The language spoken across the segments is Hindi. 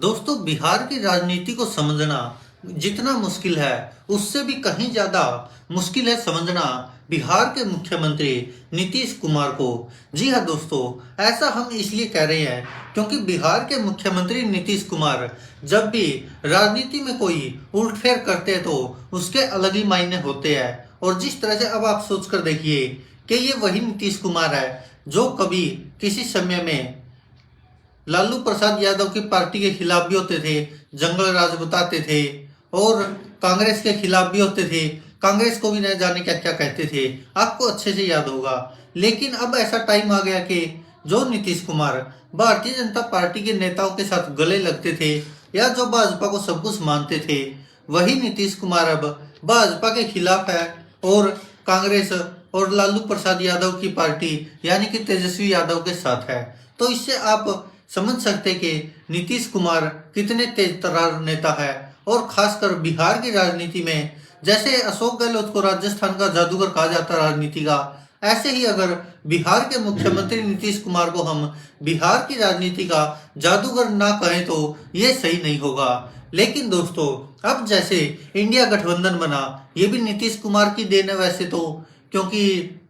दोस्तों, बिहार की राजनीति को समझना जितना मुश्किल है, उससे भी कहीं ज्यादा मुश्किल है समझना बिहार के मुख्यमंत्री नीतीश कुमार को। जी हाँ दोस्तों, ऐसा हम इसलिए कह रहे हैं क्योंकि बिहार के मुख्यमंत्री नीतीश कुमार जब भी राजनीति में कोई उलटफेर करते हैं तो उसके अलग ही मायने होते हैं। और जिस तरह से अब आप सोचकर देखिए कि ये वही नीतीश कुमार है जो कभी किसी समय में लालू प्रसाद यादव की पार्टी के खिलाफ भी होते थे, जंगल राज बताते थे, और कांग्रेस के खिलाफ भी होते थे। कांग्रेस को भी न जाने क्या क्या कहते थे, आपको अच्छे से याद होगा। लेकिन अब ऐसा टाइम आ गया कि जो नीतीश कुमार भारतीय जनता पार्टी के नेताओं के साथ गले लगते थे या जो भाजपा को सब कुछ मानते थे, वही नीतीश कुमार अब भाजपा के खिलाफ है और कांग्रेस और लालू प्रसाद यादव की पार्टी यानी कि तेजस्वी यादव के साथ है। तो इससे आप समझ सकते कि नीतीश कुमार कितने तेज तर्रार नेता है। और खासकर बिहार की राजनीति में जैसे अशोक गहलोत को राजस्थान का जादूगर कहा जाता है राजनीति का, ऐसे ही अगर बिहार के मुख्यमंत्री नीतीश कुमार को हम बिहार की राजनीति का जादूगर ना कहें तो ये सही नहीं होगा। लेकिन दोस्तों, अब जैसे इंडिया गठबंधन बना, ये भी नीतीश कुमार की देन है वैसे तो, क्योंकि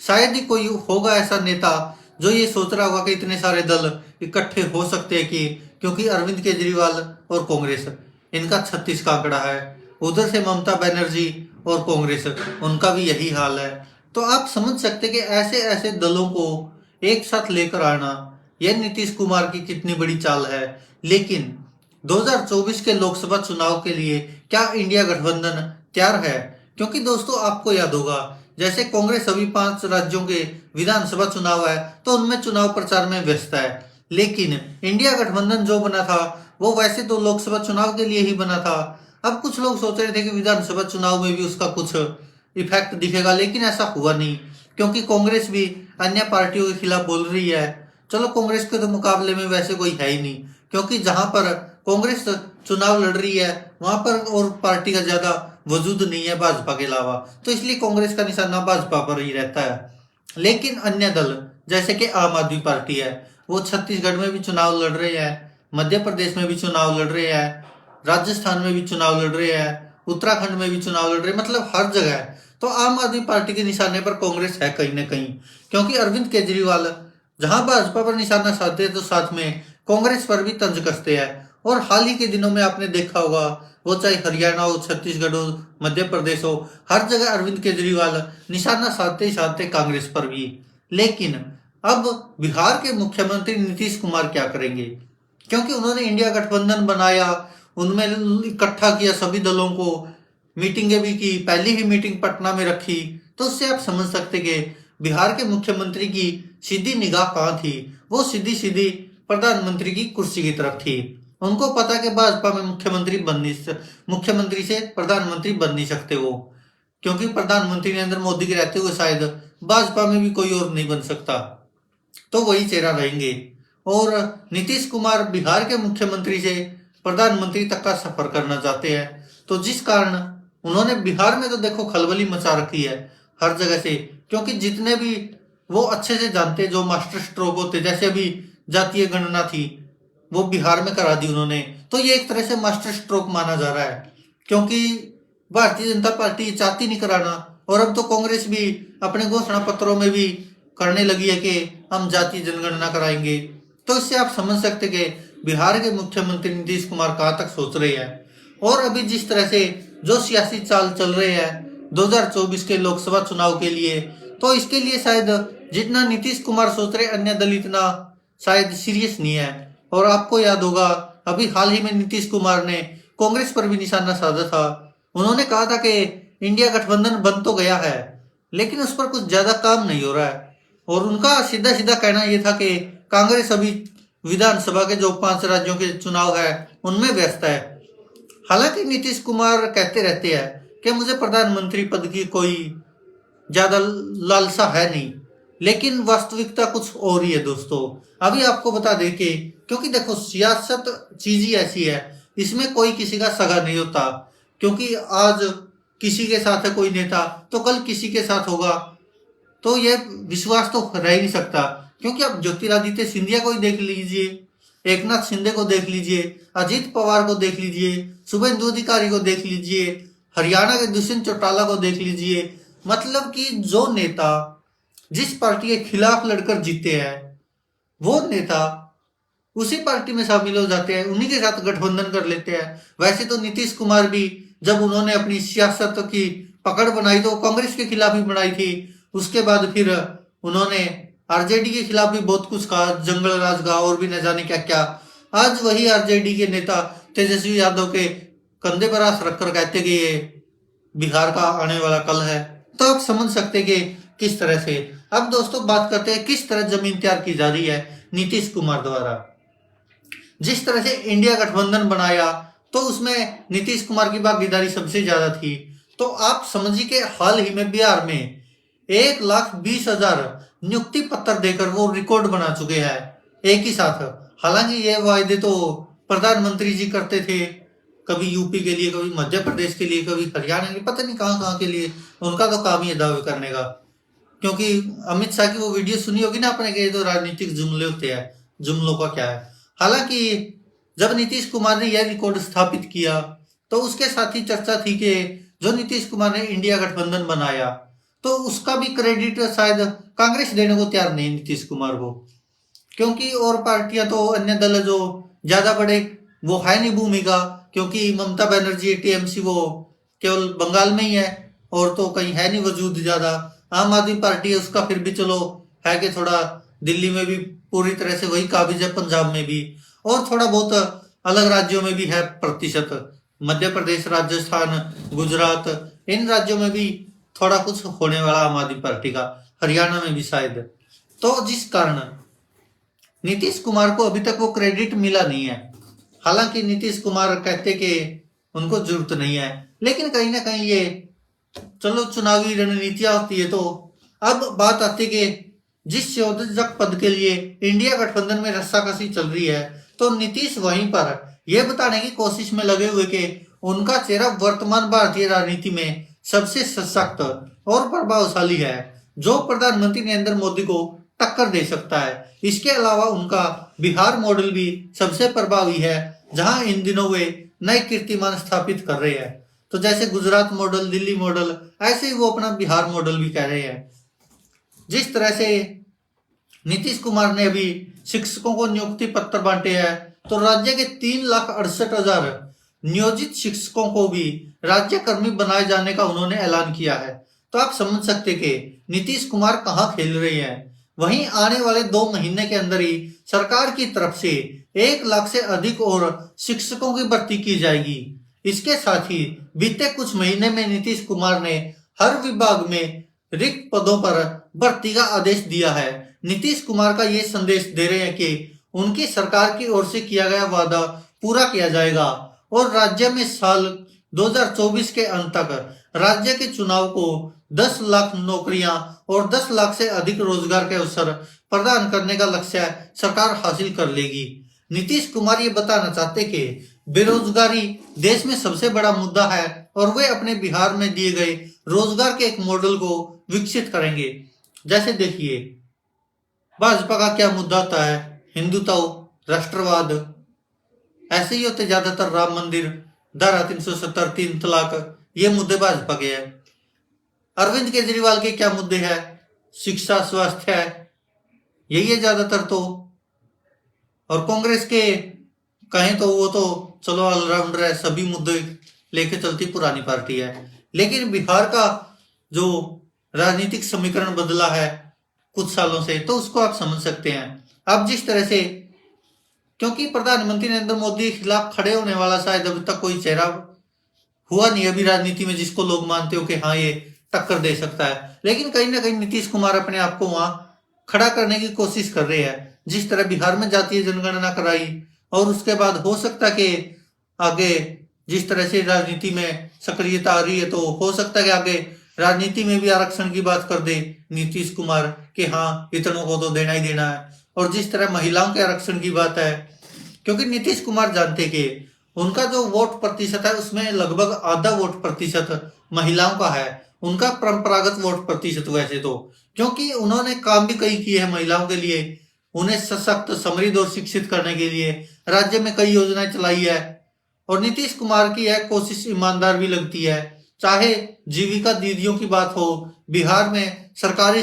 शायद ही कोई होगा ऐसा नेता जो ये सोच रहा होगा कि इतने सारे दल इकट्ठे हो सकते हैं कि, क्योंकि अरविंद केजरीवाल और कांग्रेस इनका 36 का आंकड़ा है, उधर से ममता बनर्जी और कांग्रेस उनका भी यही हाल है। तो आप समझ सकते कि ऐसे ऐसे दलों को एक साथ लेकर आना यह नीतीश कुमार की कितनी बड़ी चाल है। लेकिन 2024 के लोकसभा चुनाव के लिए क्या इंडिया गठबंधन तैयार है? क्योंकि दोस्तों, आपको याद होगा जैसे कांग्रेस अभी 5 राज्यों के विधानसभा चुनाव है तो उनमें चुनाव प्रचार में व्यस्त है। लेकिन इंडिया गठबंधन जो बना था वो वैसे तो लोकसभा चुनाव के लिए ही बना था। अब कुछ लोग सोच रहे थे कि विधानसभा चुनाव में भी उसका कुछ इफेक्ट दिखेगा, लेकिन ऐसा हुआ नहीं, क्योंकि कांग्रेस भी अन्य पार्टियों के खिलाफ बोल रही है। चलो, कांग्रेस के तो मुकाबले में वैसे कोई है ही नहीं, क्योंकि जहां पर कांग्रेस चुनाव लड़ रही है वहां पर और पार्टी का ज्यादा वजूद नहीं है भाजपा के अलावा, तो इसलिए कांग्रेस का निशाना भाजपा पर ही रहता है। लेकिन अन्य दल जैसे कि आम आदमी पार्टी है, वो छत्तीसगढ़ में भी चुनाव लड़ रहे हैं, मध्य प्रदेश में भी चुनाव लड़ रहे हैं, राजस्थान में भी चुनाव लड़ रहे हैं, उत्तराखंड में भी चुनाव लड़ रहे हैं, मतलब हर जगह। तो आम आदमी पार्टी के निशाने पर कांग्रेस है कहीं ना कहीं, क्योंकि अरविंद केजरीवाल जहां भाजपा पर निशाना साधते हैं तो साथ में कांग्रेस पर भी तंज कसते हैं। और हाल ही के दिनों में आपने देखा होगा, वो चाहे हरियाणा हो, छत्तीसगढ़ हो, मध्य प्रदेश हो, हर जगह अरविंद केजरीवाल निशाना साधते ही साधते कांग्रेस पर भी। लेकिन अब बिहार के मुख्यमंत्री नीतीश कुमार क्या करेंगे? क्योंकि उन्होंने इंडिया गठबंधन बनाया, उनमें इकट्ठा किया सभी दलों को, मीटिंगें भी की, पहली ही मीटिंग पटना में रखी। तो उससे आप समझ सकते कि बिहार के मुख्यमंत्री की सीधी निगाह कहाँ थी, वो सीधी सीधी प्रधानमंत्री की कुर्सी की तरफ थी। उनको पता कि भाजपा में मुख्यमंत्री से प्रधानमंत्री बन नहीं सकते वो, क्योंकि प्रधानमंत्री नरेंद्र मोदी के रहते हुए शायद भाजपा में भी कोई और नहीं बन सकता, तो वही चेहरा रहेंगे। और नीतीश कुमार बिहार के मुख्यमंत्री से प्रधानमंत्री तक का सफर करना चाहते हैं, तो जिस कारण उन्होंने बिहार में तो देखो खलबली मचा रखी है हर जगह से, क्योंकि जितने भी वो अच्छे से जानते जो मास्टर स्ट्रोक होते, जैसे अभी जातीय गणना थी वो बिहार में करा दी उन्होंने, तो ये एक तरह से मास्टर स्ट्रोक माना जा रहा है, क्योंकि भारतीय जनता पार्टी चाहती नहीं कराना। और अब तो कांग्रेस भी अपने घोषणा पत्रों में भी करने लगी है कि हम जातीय जनगणना कराएंगे। तो इससे आप समझ सकते कि बिहार के मुख्यमंत्री नीतीश कुमार कहाँ तक सोच रहे हैं। और अभी जिस तरह से जो सियासी चाल चल रहे हैं 2024 के लोकसभा चुनाव के लिए, तो इसके लिए शायद जितना नीतीश कुमार सोच रहे अन्य दल इतना शायद सीरियस नहीं है। और आपको याद होगा अभी हाल ही में नीतीश कुमार ने कांग्रेस पर भी निशाना साधा था। उन्होंने कहा था कि इंडिया गठबंधन बन तो गया है लेकिन उस पर कुछ ज्यादा काम नहीं हो रहा है। और उनका सीधा सीधा कहना यह था कि कांग्रेस अभी विधानसभा के जो 5 राज्यों के चुनाव है उनमें व्यस्त है। हालांकि नीतीश कुमार कहते रहते हैं कि मुझे प्रधानमंत्री पद की कोई ज्यादा लालसा है नहीं, लेकिन वास्तविकता कुछ और ही है दोस्तों। अभी आपको बता दें कि क्योंकि देखो सियासत चीज ही ऐसी है, इसमें कोई किसी का सगा नहीं होता, क्योंकि आज किसी के साथ है कोई नेता तो कल किसी के साथ होगा, तो ये विश्वास तो रह ही नहीं सकता। क्योंकि आप ज्योतिरादित्य सिंधिया को ही देख लीजिए, एकनाथ शिंदे को देख लीजिए, अजीत पवार को देख लीजिए, शुभेंदु अधिकारी को देख लीजिए, हरियाणा के दुष्यंत चौटाला को देख लीजिए। मतलब कि जो नेता जिस पार्टी के खिलाफ लड़कर जीते हैं वो नेता उसी पार्टी में शामिल हो जाते हैं, उन्हीं के साथ गठबंधन कर लेते हैं। वैसे तो नीतीश कुमार भी जब उन्होंने अपनी सियासत की पकड़ बनाई तो कांग्रेस के खिलाफ ही बनाई थी। उसके बाद फिर उन्होंने आरजेडी के खिलाफ भी बहुत कुछ कहा, जंगल राज कहा और भी न जाने क्या क्या। आज वही आरजेडी के नेता तेजस्वी यादव के कंधे पर हाथ रखकर कहते कि ये बिहार का आने वाला कल है। तो आप समझ सकते कि किस तरह से। अब दोस्तों बात करते हैं किस तरह जमीन तैयार की जा रही है नीतीश कुमार द्वारा। जिस तरह से इंडिया गठबंधन बनाया तो उसमें नीतीश कुमार की भागीदारी सबसे ज्यादा थी। तो आप समझिए कि हाल ही में बिहार में 1,20,000 नियुक्ति पत्र देकर वो रिकॉर्ड बना चुके हैं एक ही साथ। हालांकि ये वायदे तो प्रधानमंत्री जी करते थे, कभी यूपी के लिए, कभी मध्य प्रदेश के लिए, कभी हरियाणा के लिए, पता नहीं कहाँ कहाँ के लिए। उनका तो काम ही है दावे करने का। क्योंकि अमित शाह की वो वीडियो सुनी होगी ना आपने कि तो राजनीतिक जुमले होते हैं, जुमलों का क्या है। हालांकि जब नीतीश कुमार ने यह रिकॉर्ड स्थापित किया तो उसके साथ ही चर्चा थी कि जो नीतीश कुमार ने इंडिया गठबंधन बनाया तो उसका भी क्रेडिट शायद कांग्रेस देने को तैयार नहीं नीतीश कुमार को। क्योंकि और पार्टियां तो अन्य दल जो ज्यादा बड़े वो है नहीं भूमिका, क्योंकि ममता बनर्जी टीएमसी वो केवल बंगाल में ही है और तो कहीं है नहीं वजूद ज्यादा। आम आदमी पार्टी है उसका फिर भी चलो है कि थोड़ा दिल्ली में भी पूरी तरह से वही काबिज है, पंजाब में भी और थोड़ा बहुत अलग राज्यों में भी है प्रतिशत। मध्य प्रदेश, राजस्थान, गुजरात, इन राज्यों में भी थोड़ा कुछ होने वाला आम आदमी पार्टी का, हरियाणा में भी शायद। तो जिस कारण नीतीश कुमार को अभी तक वो क्रेडिट मिला नहीं है। हालांकि नीतीश कुमार कहते कि उनको जरूरत नहीं है, लेकिन कहीं ना कहीं ये चलो चुनावी रणनीतियां होती है। तो अब बात आती है कि जिस संयोजक पद के लिए इंडिया गठबंधन में रस्साकसी चल रही है तो नीतीश वहीं पर यह बताने की कोशिश में लगे हुए कि उनका चेहरा वर्तमान भारतीय राजनीति में सबसे सशक्त और प्रभावशाली है, जो प्रधानमंत्री नरेंद्र मोदी को टक्कर दे सकता है। इसके अलावा उनका बिहार मॉडल भी सबसे प्रभावी है, जहां इन दिनों वे नए कीर्तिमान स्थापित कर रहे हैं। तो जैसे गुजरात मॉडल, दिल्ली मॉडल, ऐसे ही वो अपना बिहार मॉडल भी कह रहे हैं। जिस तरह से नीतीश कुमार ने अभी शिक्षकों को नियुक्ति पत्र बांटे हैं तो राज्य के 3,68,000 नियोजित शिक्षकों को भी राज्य कर्मी बनाए जाने का उन्होंने ऐलान किया है। तो आप समझ सकते कि नीतीश कुमार कहाँ खेल रहे हैं। वहीं आने वाले 2 महीने के अंदर ही सरकार की तरफ से 1 लाख से अधिक और शिक्षकों की भर्ती की जाएगी। इसके साथ ही बीते कुछ महीने में नीतीश कुमार ने हर विभाग में रिक्त पदों पर भर्ती का आदेश दिया है। नीतीश कुमार का ये संदेश दे रहे हैं कि उनकी सरकार की ओर से किया गया वादा पूरा किया जाएगा और राज्य में साल 2024 के अंत तक राज्य के चुनाव को 10 लाख नौकरियां और 10 लाख से अधिक रोजगार के अवसर प्रदान करने का लक्ष्य सरकार हासिल कर लेगी। नीतीश कुमार ये बताना चाहते कि बेरोजगारी देश में सबसे बड़ा मुद्दा है और वे अपने बिहार में दिए गए रोजगार के एक मॉडल को विकसित करेंगे। जैसे देखिए भाजपा का क्या मुद्दा होता है, हिंदुत्व, राष्ट्रवाद, ऐसे ही होते ज्यादातर, राम मंदिर, धारा 370, 3 तलाक, ये मुद्दे भाजपा के हैं। अरविंद केजरीवाल के क्या मुद्दे हैं, शिक्षा, स्वास्थ्य है, यही है ज्यादातर। तो और कांग्रेस के कहें तो वो तो चलो ऑलराउंडर है, सभी मुद्दे लेके चलती पुरानी पार्टी है। लेकिन बिहार का जो राजनीतिक समीकरण बदला है कुछ सालों से, तो उसको आप समझ सकते हैं। अब जिस तरह से, क्योंकि प्रधानमंत्री नरेंद्र मोदी के खिलाफ खड़े होने वाला शायद अभी तक कोई चेहरा हुआ नहीं अभी राजनीति में जिसको लोग मानते हो कि हाँ ये टक्कर दे सकता है। लेकिन कहीं ना कहीं नीतीश कुमार अपने आप को वहां खड़ा करने की कोशिश कर रहे हैं। जिस तरह बिहार में जातीय जनगणना कराई और उसके बाद हो सकता है कि आगे जिस तरह से राजनीति में सक्रियता आ रही है तो हो सकता है कि आगे राजनीति में भी आरक्षण की बात कर दे नीतीश कुमार कि हाँ इतनों को तो देना ही देना है। और जिस तरह महिलाओं के आरक्षण की बात है, क्योंकि नीतीश कुमार जानते कि उनका जो वोट प्रतिशत है उसमें लगभग आधा वोट प्रतिशत महिलाओं का है, उनका परंपरागत वोट प्रतिशत। वैसे तो क्योंकि उन्होंने काम भी कई किए हैं महिलाओं के लिए, उन्हें सशक्त, समृद्ध और शिक्षित करने के लिए राज्य में कई योजनाएं चलाई है। और नीतीश कुमार की यह कोशिश ईमानदार भी लगती है। चाहे जीविका दीदियों की बात हो, बिहार में सरकारी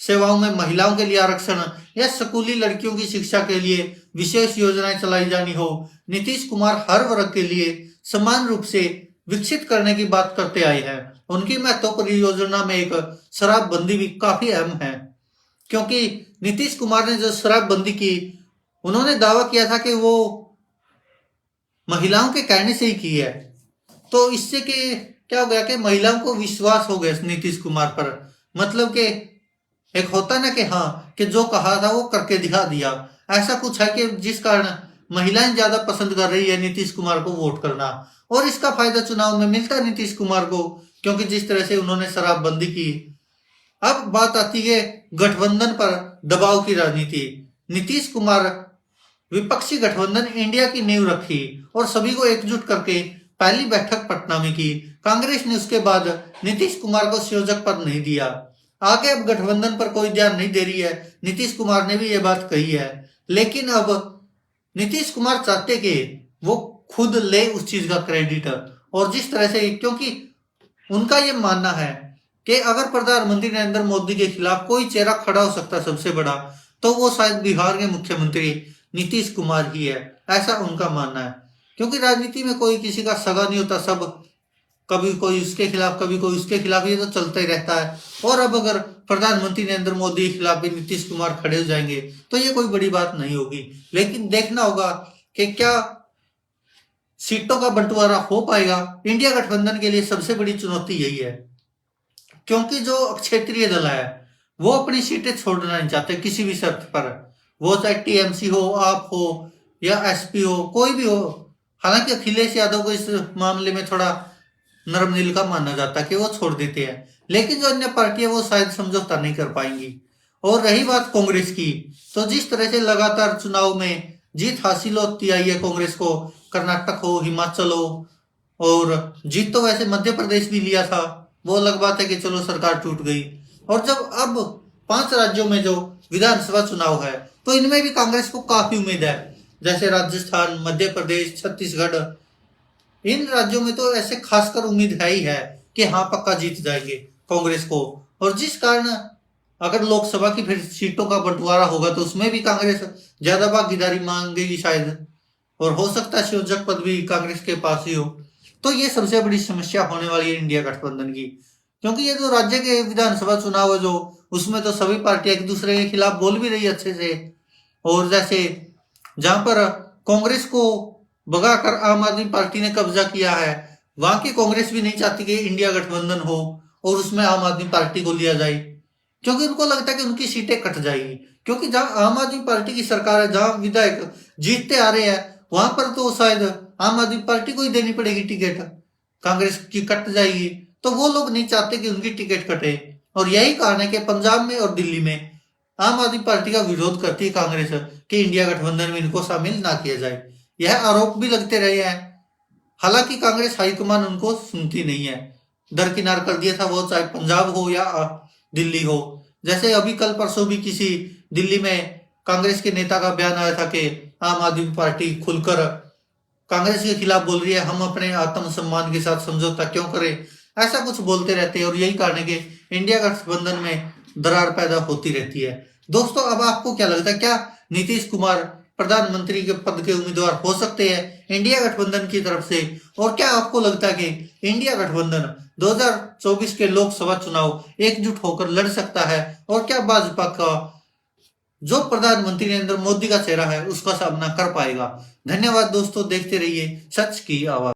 सेवाओं में महिलाओं के लिए आरक्षण या स्कूली लड़कियों की शिक्षा के लिए विशेष योजनाएं चलाई जानी हो, नीतीश कुमार हर वर्ग के लिए समान रूप से विकसित करने की बात करते आए हैं। उनकी महत्वपूर्ण योजना में एक शराबबंदी भी काफी अहम है, क्योंकि नीतीश कुमार ने जो शराबबंदी की, उन्होंने दावा किया था कि वो महिलाओं के कहने से ही की है। तो इससे कि क्या हो गया कि महिलाओं को विश्वास हो गया नीतीश कुमार पर। मतलब कि एक होता ना कि हाँ, कि जो कहा था वो करके दिखा दिया। ऐसा कुछ है कि जिस कारण महिलाएं ज्यादा पसंद कर रही है नीतीश कुमार को वोट करना, और इसका फायदा चुनाव में मिलता है नीतीश कुमार को, क्योंकि जिस तरह से उन्होंने शराबबंदी की। अब बात आती है गठबंधन पर दबाव की राजनीति। नीतीश कुमार विपक्षी गठबंधन इंडिया की नींव रखी और सभी को एकजुट करके पहली बैठक पटना में की। कांग्रेस ने उसके बाद नीतीश कुमार को संयोजक पद नहीं दिया। आगे अब गठबंधन पर कोई ध्यान नहीं दे रही है। नीतीश कुमार ने भी ये बात कही है, लेकिन अब नीतीश कुमार चाहते कि वो खुद ले उस चीज का क्रेडिट। और जिस तरह से, क्योंकि उनका ये मानना है कि अगर प्रधानमंत्री नरेंद्र मोदी के खिलाफ कोई चेहरा खड़ा हो सकता है सबसे बड़ा, तो वो शायद बिहार के मुख्यमंत्री नीतीश कुमार ही है। ऐसा उनका मानना है, क्योंकि राजनीति में कोई किसी का सगा नहीं होता। सब कभी कोई उसके खिलाफ, कभी कोई उसके खिलाफ, ये तो चलता ही रहता है। और अब अगर प्रधानमंत्री नरेंद्र मोदी के खिलाफ भी नीतीश कुमार खड़े हो जाएंगे तो ये कोई बड़ी बात नहीं होगी। लेकिन देखना होगा कि क्या सीटों का बंटवारा हो पाएगा। इंडिया गठबंधन के लिए सबसे बड़ी चुनौती यही है, क्योंकि जो क्षेत्रीय दल है वो अपनी सीटें छोड़ना नहीं चाहते किसी भी शर्त पर। वो चाहे टीएमसी हो, आप हो या एसपी हो, कोई भी हो। हालांकि अखिलेश यादव को इस मामले में थोड़ा नरम दिल का माना जाता है कि वो छोड़ देते हैं, लेकिन जो अन्य पार्टियां वो शायद समझौता नहीं कर पाएंगी। और रही बात कांग्रेस की, तो जिस तरह से लगातार चुनाव में जीत हासिल होती आई है कांग्रेस को, कर्नाटक हो, हिमाचल हो, और जीत तो वैसे मध्य प्रदेश भी लिया था, वो अलग बात है कि चलो सरकार टूट गई। और जब अब 5 राज्यों में जो विधानसभा चुनाव है, तो इनमें भी कांग्रेस को काफी उम्मीद है। जैसे राजस्थान, मध्य प्रदेश, छत्तीसगढ़, इन राज्यों में तो ऐसे खासकर उम्मीद है ही है कि हाँ पक्का जीत जाएंगे कांग्रेस को। और जिस कारण अगर लोकसभा की फिर सीटों का बंटवारा होगा तो उसमें भी कांग्रेस ज्यादा भागीदारी मांगेगी शायद, और हो सकता है संयोजक पद भी कांग्रेस के पास ही हो। तो ये सबसे बड़ी समस्या होने वाली है इंडिया गठबंधन की, क्योंकि ये जो राज्य के विधानसभा चुनाव है जो, उसमें तो सभी पार्टियां एक दूसरे के खिलाफ बोल भी रही है अच्छे से। और जैसे जहां पर कांग्रेस को भगाकर आम आदमी पार्टी ने कब्जा किया है, वहां की कांग्रेस भी नहीं चाहती कि इंडिया गठबंधन हो और उसमें आम आदमी पार्टी को लिया जाए, क्योंकि उनको लगता है कि उनकी सीटें कट जाएगी। क्योंकि जहां आम आदमी पार्टी की सरकार है, जहां विधायक जीतते आ रहे हैं, वहां पर तो शायद आम आदमी पार्टी को ही देनी पड़ेगी टिकट, कांग्रेस की कट जाएगी। तो वो लोग नहीं चाहते कि उनकी टिकट कटे, और यही कारण है कि पंजाब में और दिल्ली में आम आदमी पार्टी का विरोध करती है कांग्रेस कि इंडिया गठबंधन में इनको शामिल ना किया जाए। यह आरोप भी लगते रहे हैं। हालांकि कांग्रेस हाईकमान उनको सुनती नहीं है, दरकिनार कर दिया था, वो चाहे पंजाब हो या दिल्ली हो। जैसे अभी कल परसों भी किसी दिल्ली में कांग्रेस के नेता का बयान आया था कि आम आदमी पार्टी खुलकर कांग्रेस के खिलाफ बोल रही है, हम अपने आत्मसम्मान के साथ समझौता क्यों करें। ऐसा कुछ बोलते रहते हैं, और यही कारण है कि इंडिया गठबंधन में दरार पैदा होती रहती है। दोस्तों, अब आपको क्या लगता है, क्या नीतीश कुमार प्रधानमंत्री के पद के उम्मीदवार हो सकते हैं इंडिया गठबंधन की तरफ से? और क्या आपको लगता है कि इंडिया गठबंधन 2024 के लोकसभा चुनाव एकजुट होकर लड़ सकता है? और क्या भाजपा का जो प्रधानमंत्री नरेंद्र मोदी का चेहरा है उसका सामना कर पाएगा? धन्यवाद दोस्तों, देखते रहिए सच की आवाज।